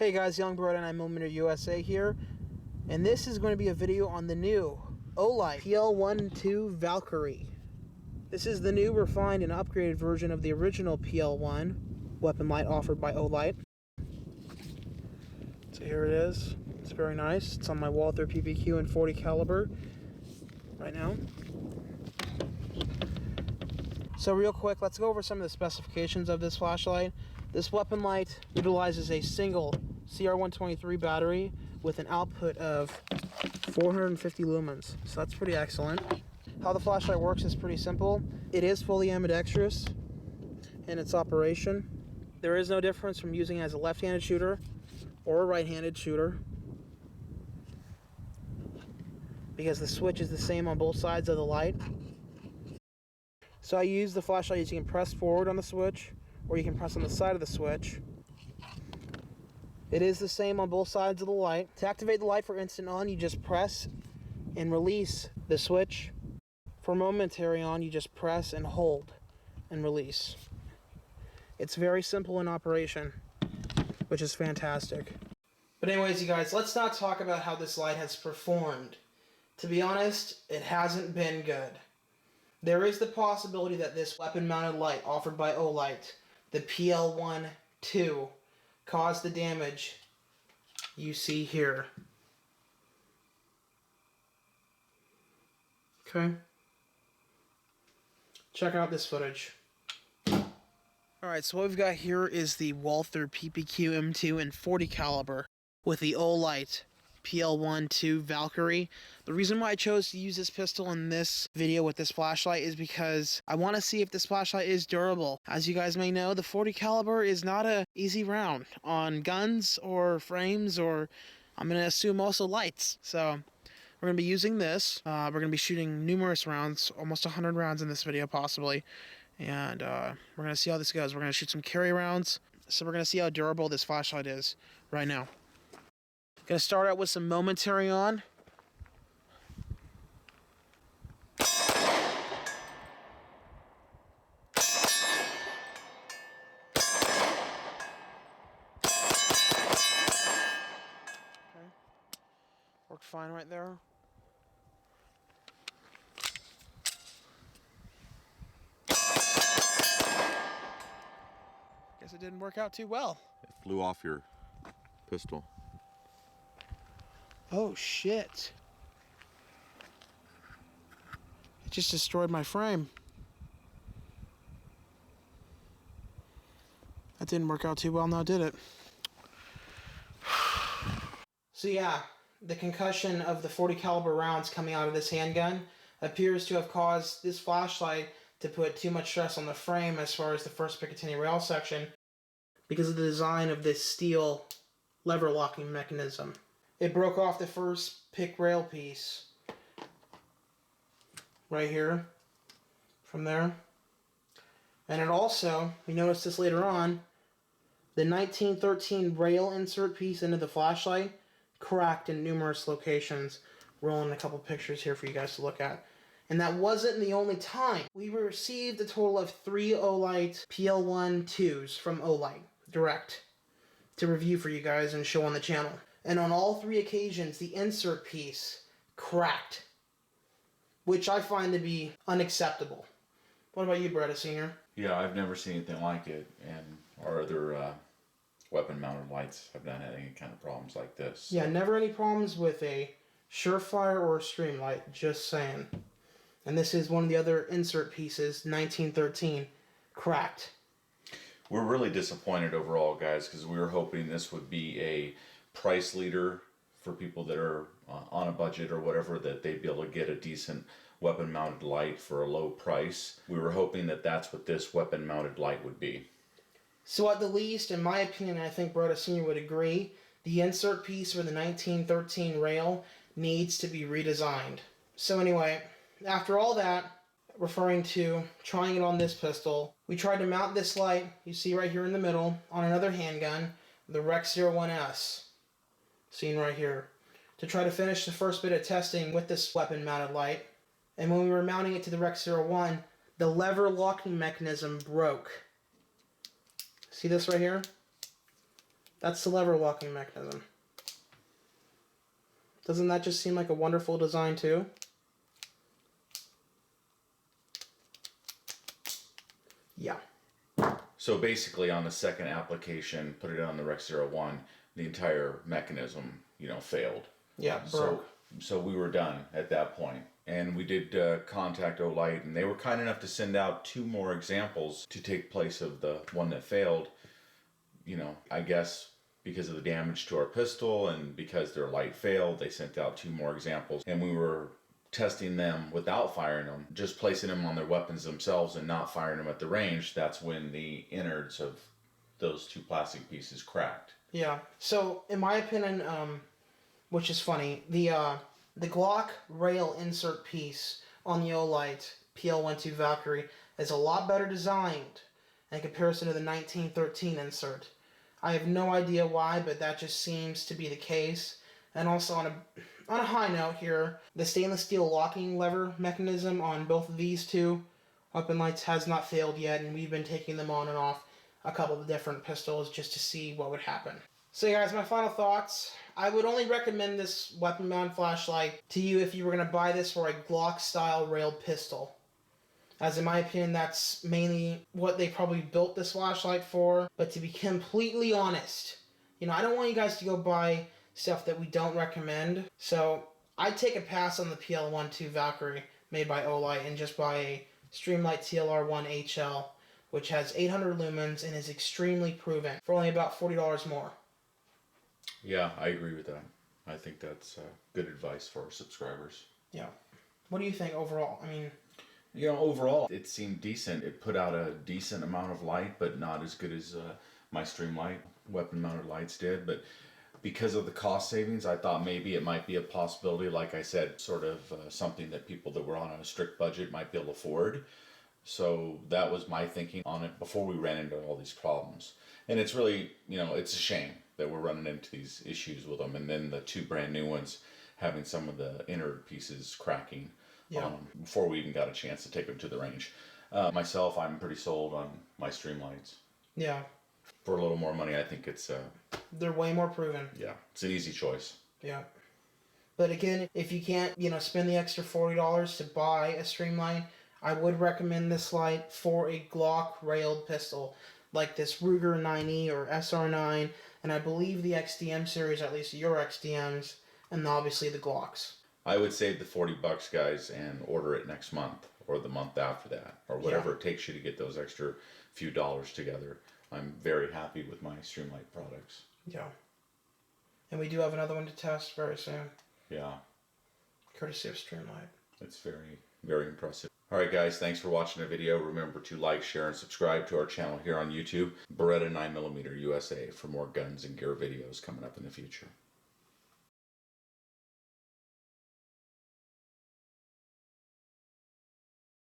Hey guys, Young Beretta and I'm Millimeter USA here, and this is going to be a video on the new Olight PL-1 II Valkyrie. This is the new, refined, and upgraded version of the original PL-1 Weapon Light offered by Olight. So here it is. It's very nice. It's on my Walther PPQ in .40 caliber right now. So real quick, let's go over some of the specifications of this flashlight. This weapon light utilizes a single CR123 battery with an output of 450 lumens, so that's pretty excellent. How the flashlight works is pretty simple. It is fully ambidextrous in its operation. There is no difference from using it as a left-handed shooter or a right-handed shooter, because the switch is the same on both sides of the light. So I use the flashlight as you can press forward on the switch, or you can press on the side of the switch. It is the same on both sides of the light. To activate the light for instant on, you just press and release the switch. For momentary on, you just press and hold and release. It's very simple in operation, which is fantastic. But anyways, you guys, let's not talk about how this light has performed. To be honest, it hasn't been good. There is the possibility that this weapon-mounted light offered by Olight, the PL-1 II, caused the damage you see here. Okay. Check out this footage. Alright, so what we've got here is the Walther PPQ M2 in .40 caliber with the Olight PL-1 II Valkyrie. The reason why I chose to use this pistol in this video with this flashlight is because I want to see if this flashlight is durable. As you guys may know, the .40 caliber is not an easy round on guns or frames, or I'm going to assume also lights. So we're going to be using this. We're going to be shooting numerous rounds, almost 100 rounds in this video possibly. And we're going to see how this goes. We're going to shoot some carry rounds. So we're going to see how durable this flashlight is right now. Gonna start out with some momentary on. Okay. Worked fine right there. Guess it didn't work out too well. It flew off your pistol. Oh shit. It just destroyed my frame. That didn't work out too well now, did it? So yeah, the concussion of the .40 caliber rounds coming out of this handgun appears to have caused this flashlight to put too much stress on the frame as far as the first Picatinny rail section, because of the design of this steel lever locking mechanism. It broke off the first pick rail piece right here from there. And it also, we noticed this later on, the 1913 rail insert piece into the flashlight cracked in numerous locations. Rolling a couple pictures here for you guys to look at. And that wasn't the only time. We received a total of 3 Olight PL-1 IIs from Olight direct to review for you guys and show on the channel. And on all 3 occasions, the insert piece cracked, which I find to be unacceptable. What about you, Beretta Sr.? Yeah, I've never seen anything like it, and our other weapon-mounted lights have not had any kind of problems like this. So. Yeah, never any problems with a Surefire or a Streamlight, just saying. And this is one of the other insert pieces, 1913, cracked. We're really disappointed overall, guys, because we were hoping this would be a price leader for people that are on a budget or whatever, that they'd be able to get a decent weapon mounted light for a low price. We were hoping that that's what this weapon mounted light would be. So at the least, in my opinion, I think Beretta Sr. would agree, the insert piece for the 1913 rail needs to be redesigned. So anyway, after all that, referring to trying it on this pistol, we tried to mount this light, you see right here in the middle, on another handgun, the Rec 01S. Seen right here, to try to finish the first bit of testing with this weapon mounted light. And when we were mounting it to the Rec 01, the lever locking mechanism broke. See this right here? That's the lever locking mechanism. Doesn't that just seem like a wonderful design too? Yeah. So basically on the second application, put it on the Rec 01, the entire mechanism, failed. Yeah, broke. So we were done at that point. And we did contact Olight, and they were kind enough to send out 2 more examples to take place of the one that failed. I guess because of the damage to our pistol and because their light failed, they sent out 2 more examples. And we were testing them without firing them, just placing them on their weapons themselves and not firing them at the range. That's when the innards of those 2 plastic pieces cracked. Yeah. So in my opinion, which is funny, the Glock rail insert piece on the Olight PL-1 II Valkyrie is a lot better designed in comparison to the 1913 insert. I have no idea why, but that just seems to be the case. And also on a high note here, the stainless steel locking lever mechanism on both of these 2 weapon lights has not failed yet, and we've been taking them on and off a couple of different pistols just to see what would happen. So guys, my final thoughts. I would only recommend this weapon mount flashlight to you if you were going to buy this for a Glock style railed pistol. As in my opinion, that's mainly what they probably built this flashlight for. But to be completely honest, I don't want you guys to go buy stuff that we don't recommend. So I'd take a pass on the PL-1 II Valkyrie made by Olight and just buy a Streamlight TLR-1 HL, which has 800 lumens and is extremely proven for only about $40 more. Yeah, I agree with that. I think that's good advice for our subscribers. Yeah. What do you think overall? I mean, overall, it seemed decent. It put out a decent amount of light, but not as good as my Streamlight weapon-mounted lights did. But because of the cost savings, I thought maybe it might be a possibility, like I said, sort of something that people that were on a strict budget might be able to afford. So that was my thinking on it before we ran into all these problems. And it's really, it's a shame that we're running into these issues with them. And then the 2 brand new ones having some of the inner pieces cracking. Yeah. Before we even got a chance to take them to the range. Myself, I'm pretty sold on my Streamlights. Yeah. For a little more money, I think it's... they're way more proven. Yeah, it's an easy choice. Yeah. But again, if you can't, spend the extra $40 to buy a Streamlight, I would recommend this light for a Glock railed pistol, like this Ruger 9E or SR9, and I believe the XDM series, at least your XDMs, and obviously the Glocks. I would save the $40, guys, and order it next month or the month after that, or whatever it takes you to get those extra few dollars together. I'm very happy with my Streamlight products. Yeah. And we do have another one to test very soon. Yeah. Courtesy of Streamlight. It's very, very impressive. Alright guys, thanks for watching the video. Remember to like, share, and subscribe to our channel here on YouTube, Beretta 9mm USA, for more guns and gear videos coming up in the future.